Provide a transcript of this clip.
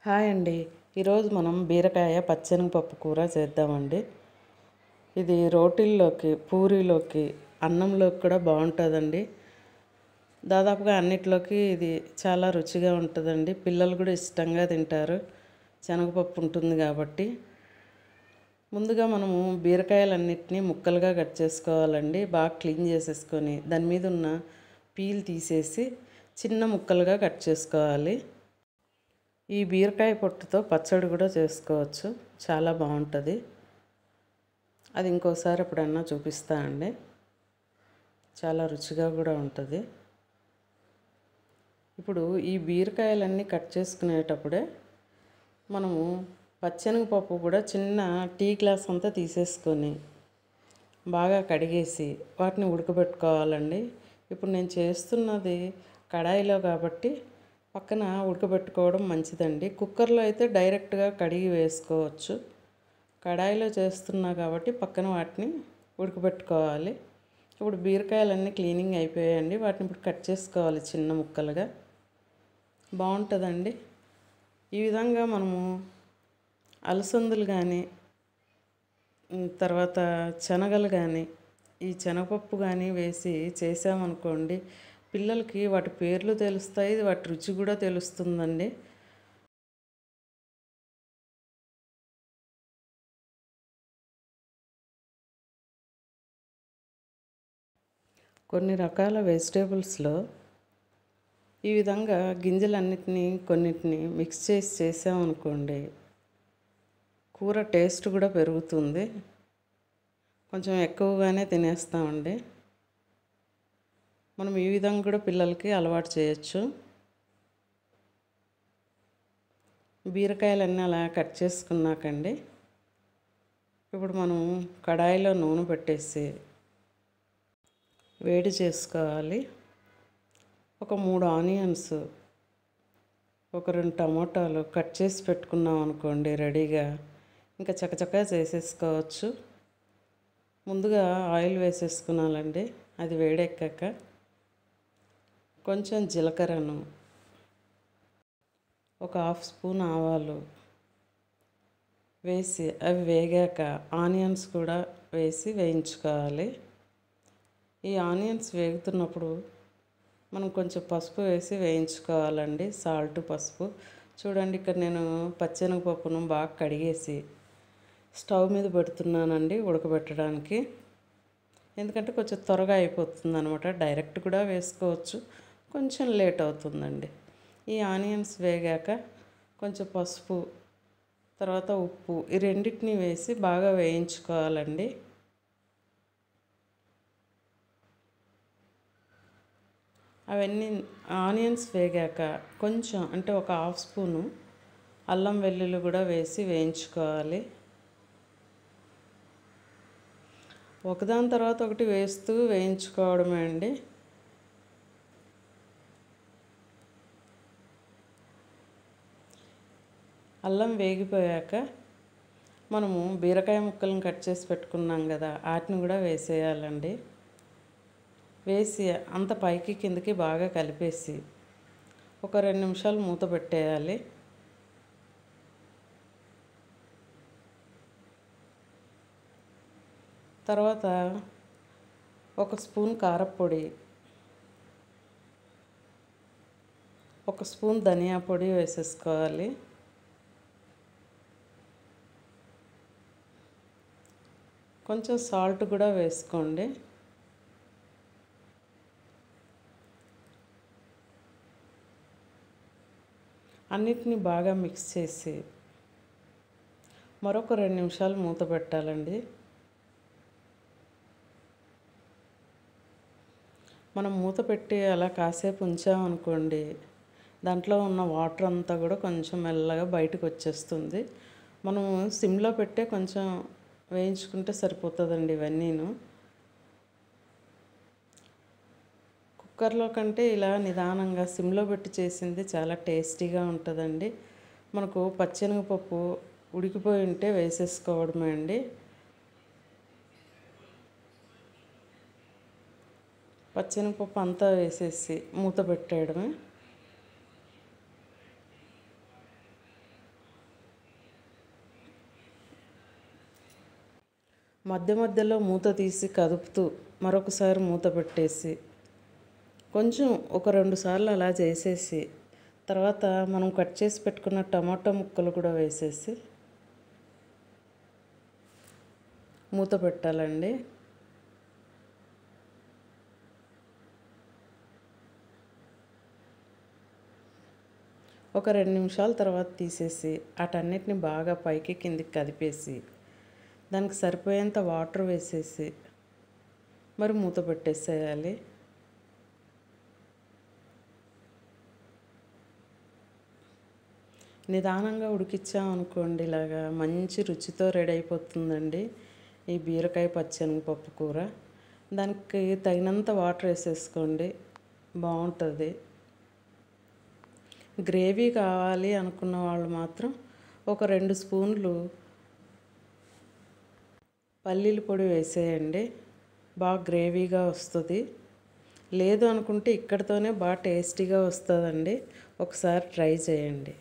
Hi అండి. ఈరోజు మనం బీరకాయ పచ్చెనగపప్పు కూర చేద్దామండి. ఇది రోటీల్లోకి, పూరీలోకి, అన్నంలోకి కూడా బాగుంటుందండి. దాదాపుగా అన్నిట్లోకి ఇది చాలా రుచిగా ఉంటుందండి. పిల్లలు కూడా ఇష్టంగా తింటారు. శనగపప్పు ఉంటుంది కాబట్టి. ముందుగా మనము బీరకాయలన్నిటినీ ముక్కలుగా కట్ చేసుకోవాలండి. బాగా క్లీన్ చేసేసుకొని దాని మీద ఉన్న పీల్ తీసేసి చిన్న ముక్కలుగా కట్ చేసుకోవాలి. ఈ బీరకాయ పొట్టుతో పచ్చడి కూడా చేసుకోవచ్చు, చాలా బాగుంటుంది. అది ఇంకోసారి ఎప్పుడన్నా చూపిస్తా అండి. చాలా రుచిగా కూడా ఉంటుంది. ఇప్పుడు ఈ బీరకాయలన్నీ కట్ చేసుకునేటప్పుడే మనము పచ్చెనగపప్పు కూడా చిన్న టీ గ్లాస్ అంతా తీసేసుకొని బాగా కడిగేసి వాటిని ఉడకబెట్టుకోవాలండి. ఇప్పుడు నేను చేస్తున్నది కడాయిలో కాబట్టి పక్కన ఉడకబెట్టుకోవడం మంచిదండి. కుక్కర్లో అయితే డైరెక్ట్గా కడిగి వేసుకోవచ్చు. కడాయిలో చేస్తున్నా కాబట్టి పక్కన వాటిని ఉడకబెట్టుకోవాలి. ఇప్పుడు బీరకాయలన్నీ క్లీనింగ్ అయిపోయాయండి. వాటిని ఇప్పుడు కట్ చేసుకోవాలి చిన్న ముక్కలుగా. బాగుంటుందండి. ఈ విధంగా మనము అలసందలు కానీ తర్వాత శనగలు కానీ ఈ శనగపప్పు కానీ వేసి చేసామనుకోండి, పిల్లలకి వాటి పేర్లు తెలుస్తాయి, వాటి రుచి కూడా తెలుస్తుందండి. కొన్ని రకాల వెజిటేబుల్స్లో ఈ విధంగా గింజలన్నిటినీ కొన్నిటిని మిక్స్ చేసి చేసామనుకోండి, కూర టేస్ట్ కూడా పెరుగుతుంది. కొంచెం ఎక్కువగానే తినేస్తామండి. మనం ఈ విధంగా కూడా పిల్లలకి అలవాటు చేయొచ్చు. బీరకాయలన్నీ అలా కట్ చేసుకున్నాకండి, ఇప్పుడు మనం కడాయిలో నూనె పెట్టేసి వేడి చేసుకోవాలి. ఒక 3 ఆనియన్స్, ఒక 2 టమాటాలు కట్ చేసి పెట్టుకున్నాం అనుకోండి రెడీగా, ఇంకా చకచకా చేసేసుకోవచ్చు. ముందుగా ఆయిల్ వేసేసుకున్నానండి. అది వేడెక్కాక కొంచెం జీలకర్రను, ఒక 1/2 స్పూన్ ఆవాలు వేసి అవి వేగాక ఆనియన్స్ కూడా వేసి వేయించుకోవాలి. ఈ ఆనియన్స్ వేగుతున్నప్పుడు మనం కొంచెం పసుపు వేసి వేయించుకోవాలండి. సాల్ట్, పసుపు. చూడండి, ఇక్కడ నేను పచ్చెనగపప్పును బాగా కడిగేసి స్టవ్ మీద పెడుతున్నానండి ఉడకబెట్టడానికి. ఎందుకంటే కొంచెం త్వరగా అయిపోతుంది అనమాట. డైరెక్ట్ కూడా వేసుకోవచ్చు, కొంచెం లేట్ అవుతుందండి. ఈ ఆనియన్స్ వేగాక కొంచెం పసుపు, తర్వాత ఉప్పు, ఈ రెండింటిని వేసి బాగా వేయించుకోవాలండి. అవన్నీ ఆనియన్స్ వేగాక కొంచెం అంటే ఒక 1/2 స్పూను అల్లం వెల్లుల్లి కూడా వేసి వేయించుకోవాలి. ఒకదాని తర్వాత ఒకటి వేస్తూ వేయించుకోవడమే అండి. అల్లం వేగిపోయాక మనము బీరకాయ ముక్కలను కట్ చేసి పెట్టుకున్నాం కదా, వాటిని కూడా వేసేయాలండి. వేసి అంత పైకి కిందకి బాగా కలిపేసి ఒక 2 నిమిషాలు మూత పెట్టేయాలి. తర్వాత ఒక స్పూన్ కారపొడి, ఒక స్పూన్ ధనియా పొడి వేసేసుకోవాలి. కొంచెం సాల్ట్ కూడా వేసుకోండి. అన్నిటినీ బాగా మిక్స్ చేసి మరొక 2 నిమిషాలు మూత పెట్టాలండి. మనం మూత పెట్టి అలా కాసేపు ఉంచామనుకోండి, దాంట్లో ఉన్న వాటర్ అంతా కూడా కొంచెం మెల్లగా బయటకు వచ్చేస్తుంది. మనము సిమ్లో పెట్టే కొంచెం వేయించుకుంటే సరిపోతుందండి ఇవన్నీను. కుక్కర్లో కంటే ఇలా నిదానంగా సిమ్లో పెట్టి చేసింది చాలా టేస్టీగా ఉంటుందండి. మనకు పచ్చెనగపప్పు ఉడికిపోయి ఉంటే వేసేసుకోవడమే అండి. పచ్చెనగపప్పు అంతా వేసేసి మూత పెట్టేయడమే. మధ్య మధ్యలో మూత తీసి కదుపుతూ మరొకసారి మూత పెట్టేసి కొంచెం ఒక 2 సార్లు అలా చేసేసి తర్వాత మనం కట్ చేసి పెట్టుకున్న టమాటో ముక్కలు కూడా వేసేసి మూత పెట్టాలండి. ఒక 2 నిమిషాల తర్వాత తీసేసి వాటన్నిటిని బాగా పైకి కిందికి కదిపేసి దానికి సరిపోయేంత వాటర్ వేసేసి మరి మూత పెట్టేసేయాలి. నిదానంగా ఉడికించామనుకోండి ఇలాగా మంచి రుచితో రెడీ అయిపోతుందండి ఈ బీరకాయ పచ్చెనగపప్పు కూర. దానికి తగినంత వాటర్ వేసేసుకోండి, బాగుంటుంది. గ్రేవీ కావాలి అనుకున్న వాళ్ళు మాత్రం ఒక 2 స్పూన్లు పల్లీల పొడి వేసేయండి, బాగా గ్రేవీగా వస్తుంది. లేదు అనుకుంటే ఇక్కడితోనే బాగా టేస్టీగా వస్తుందండి. ఒకసారి ట్రై చేయండి.